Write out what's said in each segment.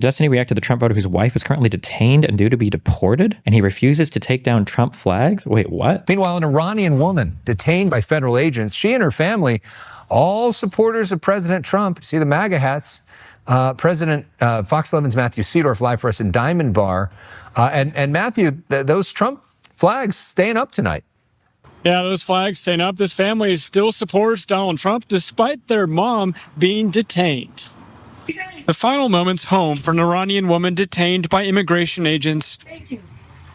Destiny reacted to the Trump voter whose wife is currently detained and due to be deported, and he refuses to take down Trump flags? Wait, what? Meanwhile, an Iranian woman detained by federal agents, she and her family, all supporters of President Trump. See the MAGA hats. President Fox 11's Matthew Seedorf live for us in Diamond Bar. And Matthew, those Trump flags staying up tonight. Yeah, those flags staying up. This family still supports Donald Trump despite their mom being detained. The final moments home for an Iranian woman detained by immigration agents.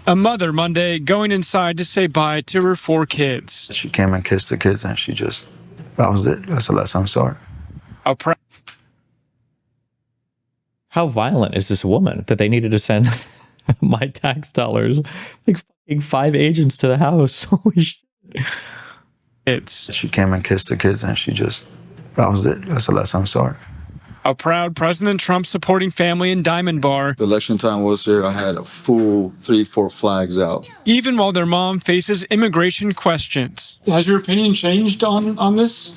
A mother Monday going inside to say bye to her 4 kids. She came and kissed the kids and that was it. That's the last time I saw her. How violent is this woman that they needed to send my tax dollars, like fucking 5 agents to the house? Holy shit. She came and kissed the kids and that was it. That's the last time I saw her. A proud President Trump supporting family in Diamond Bar. The election time was here. I had a full 3-4 flags out. Even while their mom faces immigration questions. Has your opinion changed on this?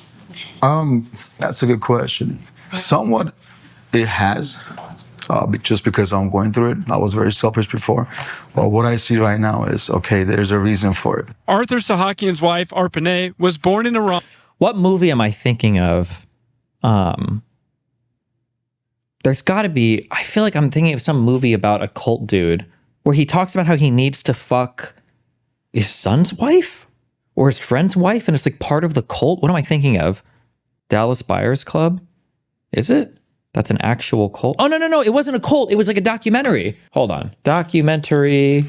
That's a good question. Somewhat it has, just because I'm going through it. I was very selfish before. But what I see right now is, okay, there's a reason for it. Arthur Sahakian's wife, Arpanay, was born in Iran. What movie am I thinking of? There's got to be, I feel like I'm thinking of some movie about a cult dude where he talks about how he needs to fuck his son's wife or his friend's wife, and it's like part of the cult. What am I thinking of? Dallas Buyers Club? Is it? That's an actual cult. Oh, no. It wasn't a cult. It was like a documentary. Hold on. Documentary,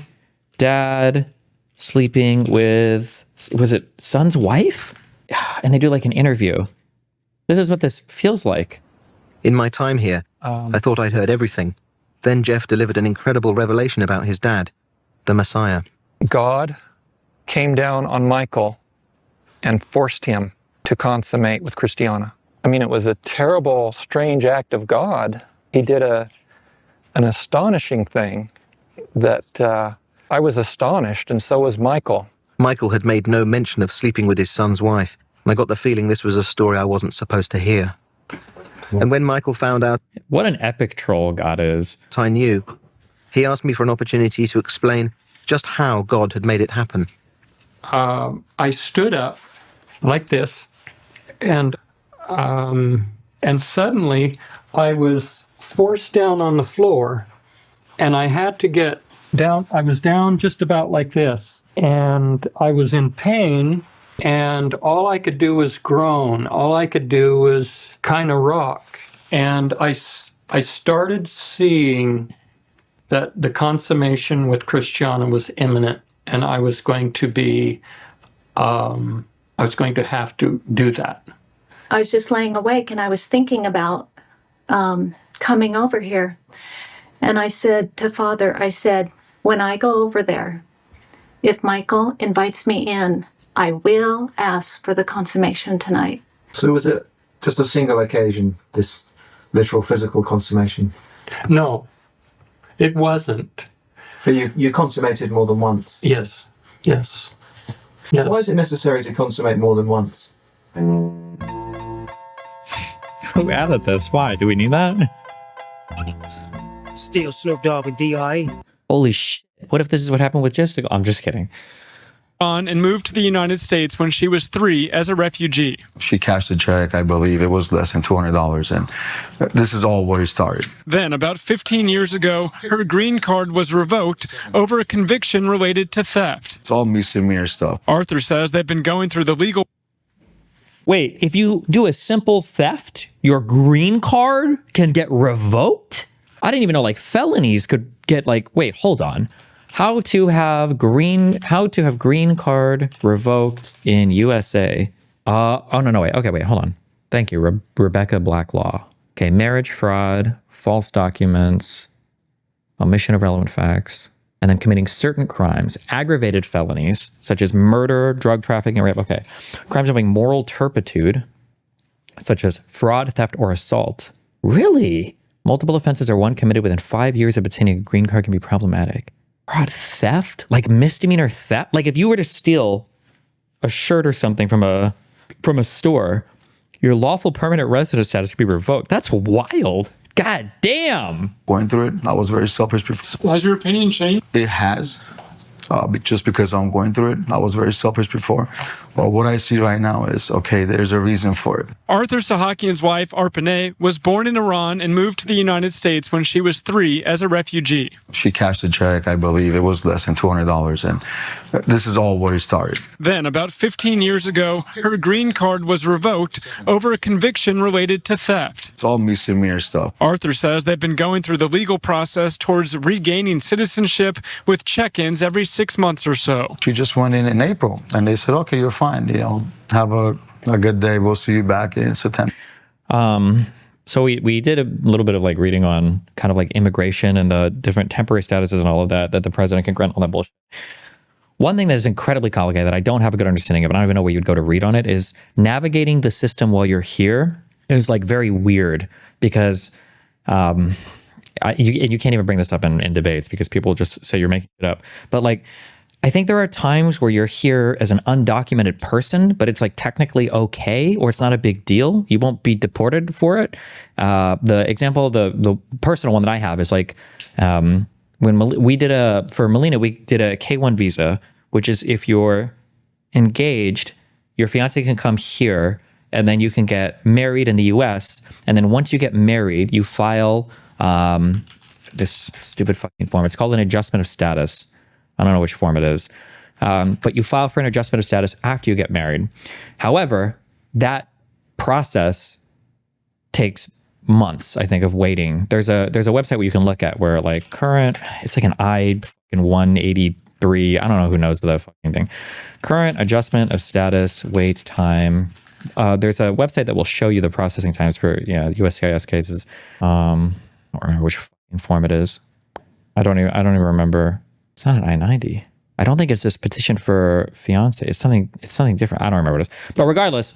dad sleeping with, was it son's wife? And they do like an interview. This is what this feels like. In my time here, I thought I'd heard everything. Then Jeff delivered an incredible revelation about his dad, the Messiah. God came down on Michael and forced him to consummate with Christiana. I mean, it was a terrible, strange act of God. He did an astonishing thing that I was astonished, and so was Michael. Michael had made no mention of sleeping with his son's wife, and I got the feeling this was a story I wasn't supposed to hear. And when Michael found out what an epic troll God is, I knew. He asked me for an opportunity to explain just how God had made it happen. I stood up like this, and suddenly I was forced down on the floor, and I had to get down. I was down just about like this, and I was in pain. And all I could do was groan. All I could do was kind of rock. And I started seeing that the consummation with Christiana was imminent, and I was going to have to do that. I was just laying awake, and I was thinking about coming over here. And I said to Father, when I go over there, if Michael invites me in, I will ask for the consummation tonight. So was it just a single occasion, this literal physical consummation? No, it wasn't. But you consummated more than once? Yes. Why is it necessary to consummate more than once? Who added this? Why? Do we need that? Still Snoop Dogg and D.I. Holy shit. What if this is what happened with Jessica? I'm just kidding. And moved to the United States when she was 3 as a refugee. She cashed a check, I believe it was less than $200, and this is all where it started. Then, about 15 years ago, her green card was revoked over a conviction related to theft. It's all misdemeanor stuff. Arthur says they've been going through the legal... Wait, if you do a simple theft, your green card can get revoked? I didn't even know like felonies could get like, wait, hold on. How to have green card revoked in USA. Oh, no, wait. Okay, wait, hold on. Thank you, Rebecca Blacklaw. Okay, marriage fraud, false documents, omission of relevant facts, and then committing certain crimes, aggravated felonies, such as murder, drug trafficking, rape. Okay, crimes involving moral turpitude, such as fraud, theft, or assault. Really? Multiple offenses or one committed within 5 years of obtaining a green card can be problematic. Fraud, theft? Like misdemeanor theft? Like if you were to steal a shirt or something from a store, your lawful permanent resident status could be revoked. That's wild. God damn. Going through it, I was very selfish before. Has your opinion changed? It has. Just because I'm going through it, I was very selfish before. But what I see right now is, okay, there's a reason for it. Arthur Sahakian's wife, Arpaneh, was born in Iran and moved to the United States when she was 3 as a refugee. She cashed a check, I believe it was less than $200, and this is all where it started. Then, about 15 years ago, her green card was revoked over a conviction related to theft. It's all misdemeanor stuff. Arthur says they've been going through the legal process towards regaining citizenship with check-ins every 6 months or so. She just went in April, and they said, okay, you're fine. Have a good day. We'll see you back in September. So we did a little bit of like reading on kind of like immigration and the different temporary statuses and all of that the president can grant, all that bullshit. One thing that is incredibly complicated that I don't have a good understanding of, and I don't even know where you'd go to read on it, is navigating the system while you're here is like very weird because you can't even bring this up in debates because people just say you're making it up. But like, I think there are times where you're here as an undocumented person, but it's like technically okay, or it's not a big deal. You won't be deported for it. The example, the personal one that I have is like, when we did for Melina, we did a K-1 visa, which is if you're engaged, your fiance can come here and then you can get married in the US. And then once you get married, you file this stupid fucking form. It's called an adjustment of status. I don't know which form it is, but you file for an adjustment of status after you get married. However, that process takes months, I think, of waiting. There's a website where you can look at where like it's like an I-183. I don't know who knows the fucking thing. Current adjustment of status, wait time. There's a website that will show you the processing times for USCIS cases. I don't remember which fucking form it is. I don't even remember. It's not an I-90. I don't think it's this petition for fiance. It's something different. I don't remember what it is. But regardless,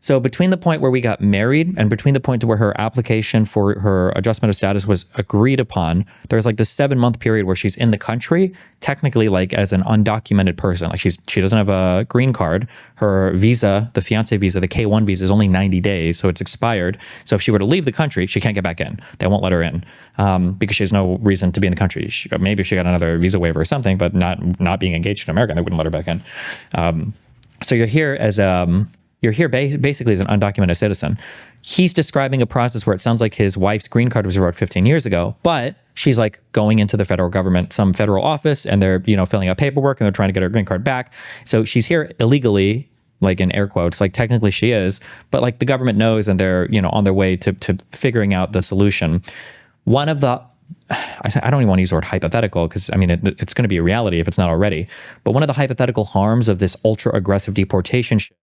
so between the point where we got married and between the point to where her application for her adjustment of status was agreed upon, there's like this 7-month period where she's in the country, technically like as an undocumented person. Like she doesn't have a green card. Her visa, the fiance visa, the K-1 visa is only 90 days, so it's expired. So if she were to leave the country, she can't get back in. They won't let her in because she has no reason to be in the country. Maybe she got another visa waiver or something, but not being engaged in America, they wouldn't let her back in. So you're here as basically as an undocumented citizen. He's describing a process where it sounds like his wife's green card was revoked 15 years ago, but she's like going into the federal government, some federal office, and they're filling out paperwork and they're trying to get her green card back. So she's here illegally, like in air quotes, like technically she is, but like the government knows and they're on their way to figuring out the solution. One of the I don't even want to use the word hypothetical because I mean it's going to be a reality if it's not already. But one of the hypothetical harms of this ultra aggressive deportation shit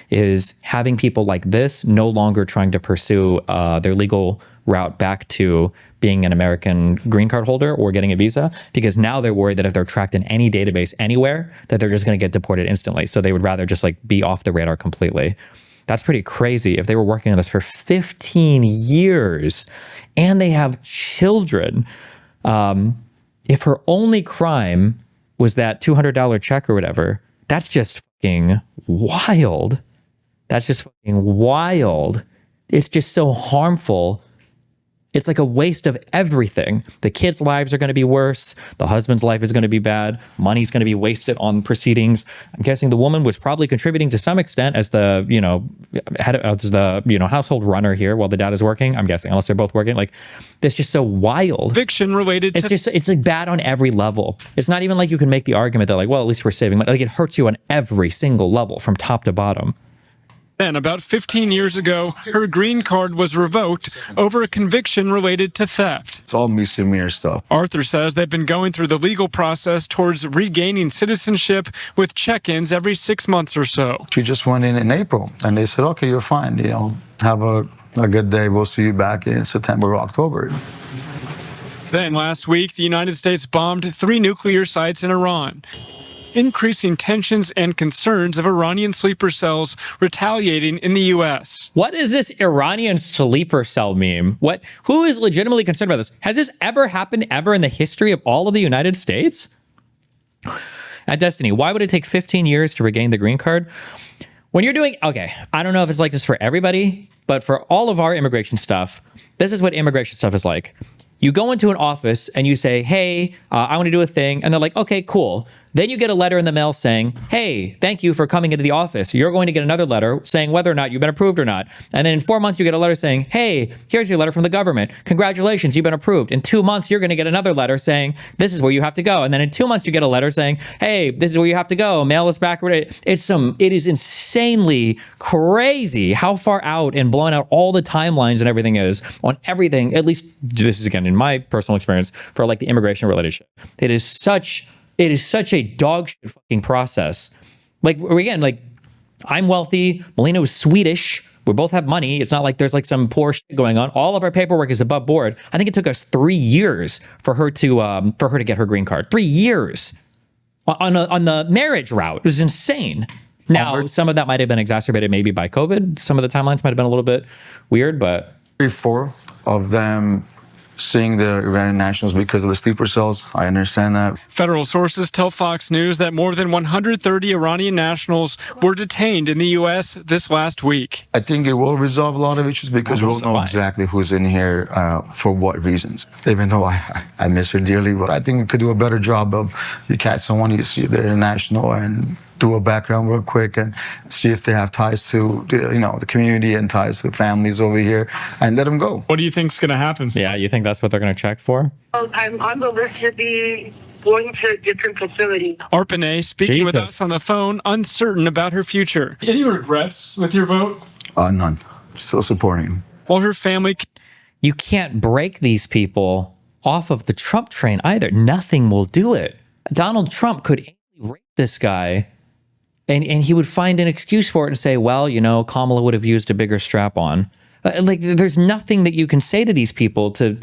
is having people like this no longer trying to pursue their legal route back to being an American green card holder or getting a visa, because now they're worried that if they're tracked in any database anywhere, that they're just going to get deported instantly. So they would rather just like be off the radar completely. That's pretty crazy. If they were working on this for 15 years and they have children, if her only crime was that $200 check or whatever, that's just fucking wild. That's just fucking wild. It's just so harmful. It's like a waste of everything. The kids' lives are going to be worse. The husband's life is going to be bad. Money's going to be wasted on proceedings. I'm guessing the woman was probably contributing to some extent as the, household runner here while the dad is working. I'm guessing, unless they're both working. Like, that's just so wild. Conviction related to... It's like bad on every level. It's not even like you can make the argument that like, well, at least we're saving money. Like, it hurts you on every single level from top to bottom. Then, about 15 years ago, her green card was revoked over a conviction related to theft. It's all misdemeanor stuff. Arthur says they've been going through the legal process towards regaining citizenship with check-ins every 6 months or so. She just went in April, and they said, okay, you're fine. Have a good day. We'll see you back in September or October. Then last week, the United States bombed 3 nuclear sites in Iran, increasing tensions and concerns of Iranian sleeper cells retaliating in the U.S. What is this Iranian sleeper cell meme? Who is legitimately concerned about this? Has this ever happened ever in the history of all of the United States? At Destiny, why would it take 15 years to regain the green card? When you're doing, okay, I don't know if it's like this for everybody, but for all of our immigration stuff, This is what immigration stuff is like. You go into an office and you say, hey, I want to do a thing. And they're like, okay, cool. Then you get a letter in the mail saying, hey, thank you for coming into the office. You're going to get another letter saying whether or not you've been approved or not. And then in 4 months, you get a letter saying, hey, here's your letter from the government. Congratulations, you've been approved. In 2 months, you're going to get another letter saying, this is where you have to go. And then in 2 months, you get a letter saying, hey, this is where you have to go. Mail us back. It is insanely crazy how far out and blown out all the timelines and everything is on everything. At least this is, again, in my personal experience for like the immigration related shit. It is such a dog shit fucking process. Like, again, like, I'm wealthy. Melina was Swedish. We both have money. It's not like there's like some poor shit going on. All of our paperwork is above board. I think it took us 3 years for her to get her green card. 3 years on the marriage route. It was insane. Now, some of that might have been exacerbated maybe by COVID. Some of the timelines might have been a little bit weird, but 4 of them seeing the Iranian nationals because of the sleeper cells. I understand that. Federal sources tell Fox News that more than 130 Iranian nationals were detained in the U.S. this last week. I think it will resolve a lot of issues because we'll know exactly who's in here for what reasons. Even though I miss her dearly, but I think we could do a better job of you catch someone, you see they're international, and do a background real quick and see if they have ties to the community and ties to families over here, and let them go. What do you think's going to happen? yeah, you think that's what they're going to check for? I'm on the list to be going to a different facility. Arpanay speaking with us on the phone, uncertain about her future. Any regrets with your vote? None. Still supporting him. While her family... You can't break these people off of the Trump train either. Nothing will do it. Donald Trump could rape this guy, and he would find an excuse for it and say, well, Kamala would have used a bigger strap on. Like, there's nothing that you can say to these people to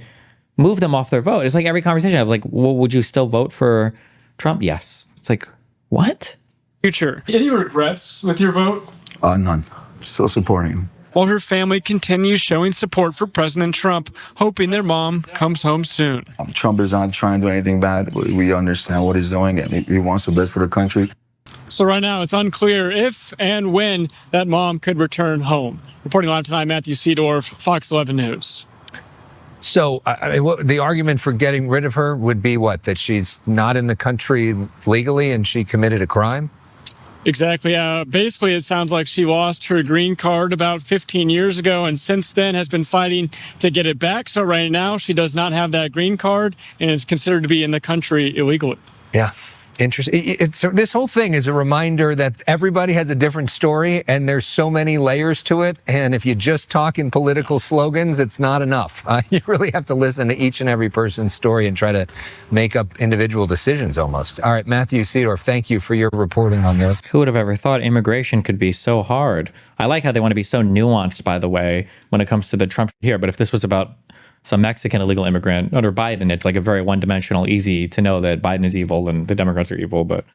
move them off their vote. It's like every conversation I was like, well, would you still vote for Trump? Yes. It's like, what? Future. Any regrets with your vote? None. Still supporting him. While her family continues showing support for President Trump, hoping their mom comes home soon. Trump is not trying to do anything bad. We understand what he's doing, and he wants the best for the country. So right now, it's unclear if and when that mom could return home. Reporting live tonight, Matthew Seedorf, Fox 11 News. So, the argument for getting rid of her would be what? That she's not in the country legally and she committed a crime? Exactly. Basically, it sounds like she lost her green card about 15 years ago and since then has been fighting to get it back. So right now, she does not have that green card and is considered to be in the country illegally. Yeah. Interesting. So this whole thing is a reminder that everybody has a different story and there's so many layers to it. And if you just talk in political slogans, it's not enough. You really have to listen to each and every person's story and try to make up individual decisions almost. All right, Matthew Seedorf, thank you for your reporting on this. Who would have ever thought immigration could be so hard? I like how they want to be so nuanced, by the way, when it comes to the Trump here. But if this was about some Mexican illegal immigrant under Biden, it's like a very one-dimensional, easy to know that Biden is evil and the Democrats are evil. But